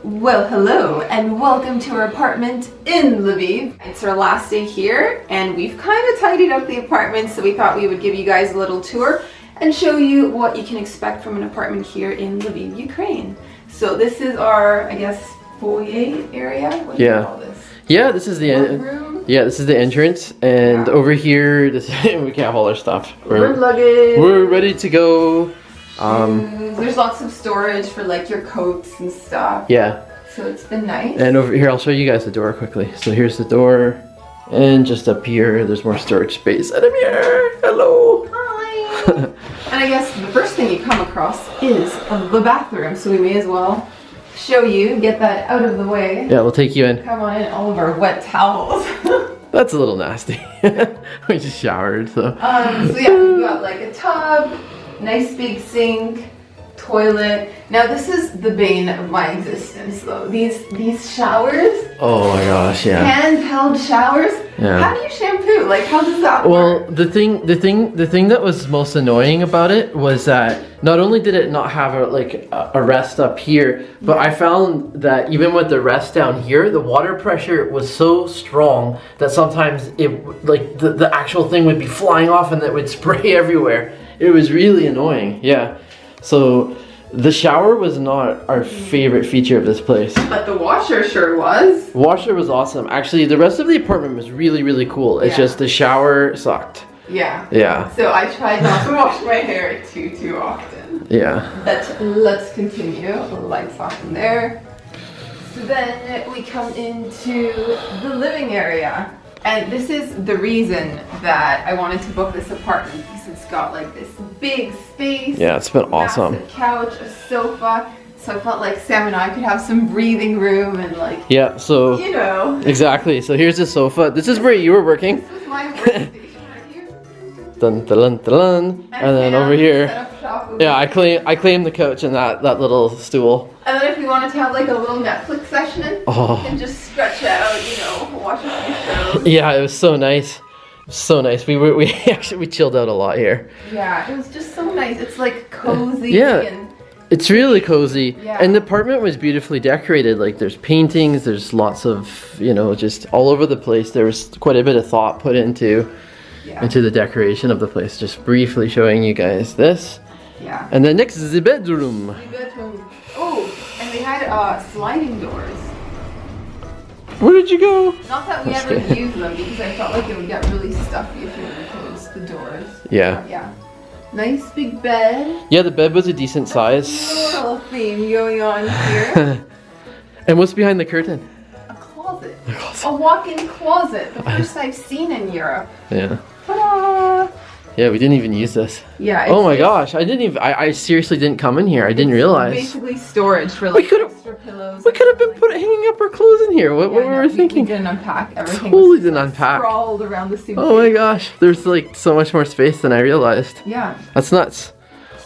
Well, hello and welcome to our apartment in Lviv. It's our last day here and we've kind of tidied up the apartment, so we thought we would give you guys a little tour and show you what you can expect from an apartment here in Lviv, Ukraine. So this is our, I guess, foyer area. What do you call this? Yeah, this is the this is the entrance, and over here, we can have all our stuff. We're luggage. We're ready to go. There's lots of storage for like your coats and stuff. Yeah. So it's been nice. And over here, I'll show you guys the door quickly. So here's the door, and just up here, there's more storage space. And I'm here. Hello. Hi. And I guess the first thing you come across is the bathroom. So we may as well show you, get that out of the way. Yeah, we'll take you in. Come on in, all of our wet towels. That's a little nasty. We just showered, so. So yeah, we've got like a tub, nice big sink, toilet. Now this is the bane of my existence though. These showers. Oh my gosh, yeah. Handheld showers. Yeah. How do you shampoo? Like, how does that well, work? the thing that was most annoying about it was that not only did it not have a rest up here, but I found that even with the rest down here, the water pressure was so strong that sometimes it like the actual thing would be flying off and it would spray everywhere. It was really annoying. Yeah. So the shower was not our favorite feature of this place. But the washer sure was. Washer was awesome. Actually, the rest of the apartment was really, really cool. It's just the shower sucked. Yeah. Yeah. So I tried not to wash my hair too often. Yeah. But let's continue. Lights off in there. So then we come into the living area. And this is the reason that I wanted to book this apartment, because it's got like this big space. Yeah, it's been awesome. Massive couch, a sofa. So I felt like Sam and I could have some breathing room and like, yeah, so you know. Exactly. So here's the sofa. This is where you were working. This was my workstation right here. Dun, dun, dun, dun. And then over here. Yeah, I claim the couch and that little stool. And then if we wanted to have like a little Netflix session, we can just stretch out, you know, watch a few shows. Yeah, it was so nice. So nice. We actually chilled out a lot here. Yeah, it was just so nice. It's like cozy. Yeah. And it's really cozy. Yeah. And the apartment was beautifully decorated. Like there's paintings, there's lots of, you know, just all over the place. There was quite a bit of thought put into the decoration of the place. Just briefly showing you guys this. Yeah. And then next is the bedroom. The bedroom. Oh, and they had sliding doors. Where did you go? Not that we ever used them, because I felt like it would get really stuffy if you were to close the doors. Yeah. But yeah. Nice big bed. Yeah, the bed was a decent size. Floral theme going on here. And what's behind the curtain? A closet. A walk-in closet. The first I've seen in Europe. Yeah. Ta-da! Yeah, we didn't even use this. Yeah. Oh my gosh, I seriously didn't come in here. I didn't realize. Basically storage for like extra pillows. We could have been hanging up our clothes in here. What were we thinking? We didn't unpack everything. Totally didn't unpack. Sprawled around the suitcase. Oh my gosh, there's like so much more space than I realized. Yeah. That's nuts.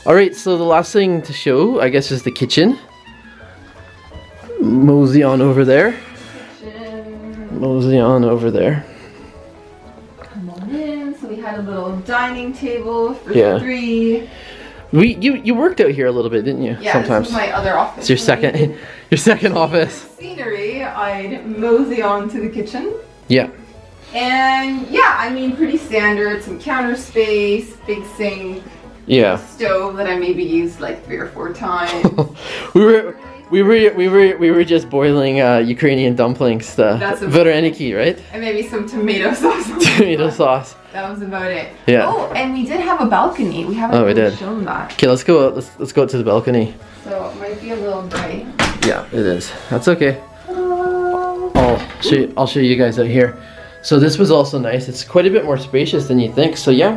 All right, so the last thing to show, I guess, is the kitchen. Mosey on over there. Mosey on over there. Come on in. So we had a little dining table for 3. You worked out here a little bit, didn't you? Yeah, sometimes. This is my other office. It's your second office. Scenery, I'd mosey on to the kitchen. Yeah. And yeah, I mean, pretty standard. Some counter space, big sink. Yeah. Stove that I maybe used like 3 or 4 times. we were just boiling Ukrainian dumplings, the vareniki, right? And maybe some tomato sauce. Tomato sauce. That was about it. Yeah. Oh, and we did have a balcony. We haven't really shown that. Okay, let's go. Let's go to the balcony. So it might be a little bright. Yeah, it is. That's okay. I'll show you guys out here. So this was also nice. It's quite a bit more spacious than you think. So yeah,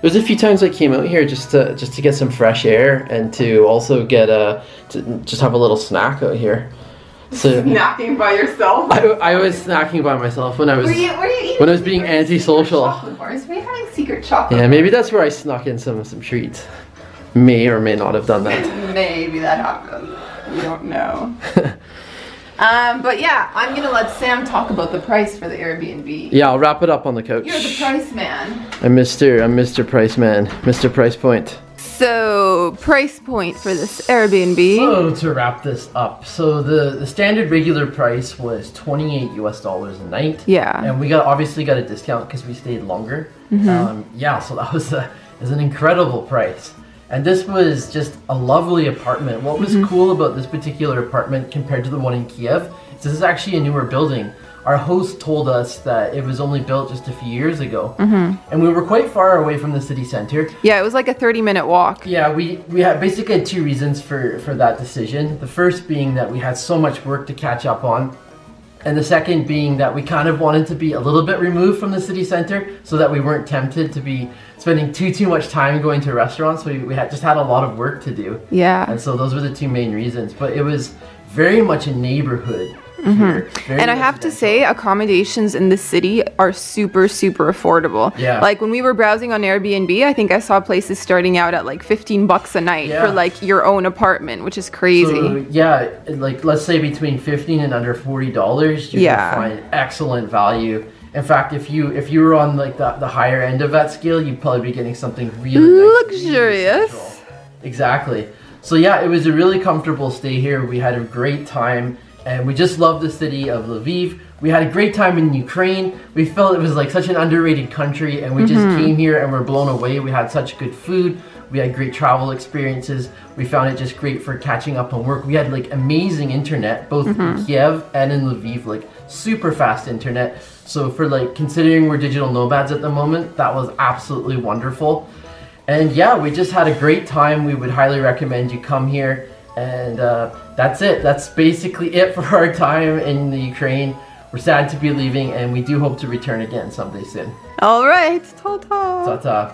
there's a few times I came out here just to get some fresh air and to also get to just have a little snack out here. So snacking by yourself? I was snacking by myself when I was were you eating when I was being antisocial. Chocolate bars? Were you having secret chocolate? Yeah, maybe that's where I snuck in some treats. May or may not have done that. Maybe that happened. We don't know. But yeah, I'm gonna let Sam talk about the price for the Airbnb. Yeah, I'll wrap it up on the couch. You're the price man. I'm Mr. Price Man, Mr. Price Point. So, price point for this Airbnb. So to wrap this up, so the standard regular price was $28 a night. Yeah. And we obviously got a discount because we stayed longer. Yeah, so that was an incredible price. And this was just a lovely apartment. What was cool about this particular apartment compared to the one in Kiev is this is actually a newer building. Our host told us that it was only built just a few years ago. And we were quite far away from the city center. Yeah, it was like a 30-minute walk. Yeah, we basically had two reasons for that decision. The first being that we had so much work to catch up on. And the second being that we kind of wanted to be a little bit removed from the city center so that we weren't tempted to be spending too much time going to restaurants. We just had a lot of work to do. Yeah. And so those were the two main reasons. But it was very much a neighborhood here. And I have to say, accommodations in the city are super affordable. Yeah. Like when we were browsing on Airbnb, I think I saw places starting out at like $15 a night for like your own apartment, which is crazy. So, yeah, like let's say between $15 and under $40, you can find excellent value. In fact, if you were on like the higher end of that scale, you'd probably be getting something really nice, luxurious. really exactly. So yeah, it was a really comfortable stay here. We had a great time. And we just love the city of Lviv. We had a great time in Ukraine. We felt it was like such an underrated country, and we just came here and were blown away. We had such good food. We had great travel experiences. We found it just great for catching up on work. We had like amazing internet, both in Kiev and in Lviv, like super fast internet. So for like considering we're digital nomads at the moment, that was absolutely wonderful. And yeah, we just had a great time. We would highly recommend you come here. And that's it. That's basically it for our time in the Ukraine. We're sad to be leaving, and we do hope to return again someday soon. All right. Ta-ta. Ta-ta.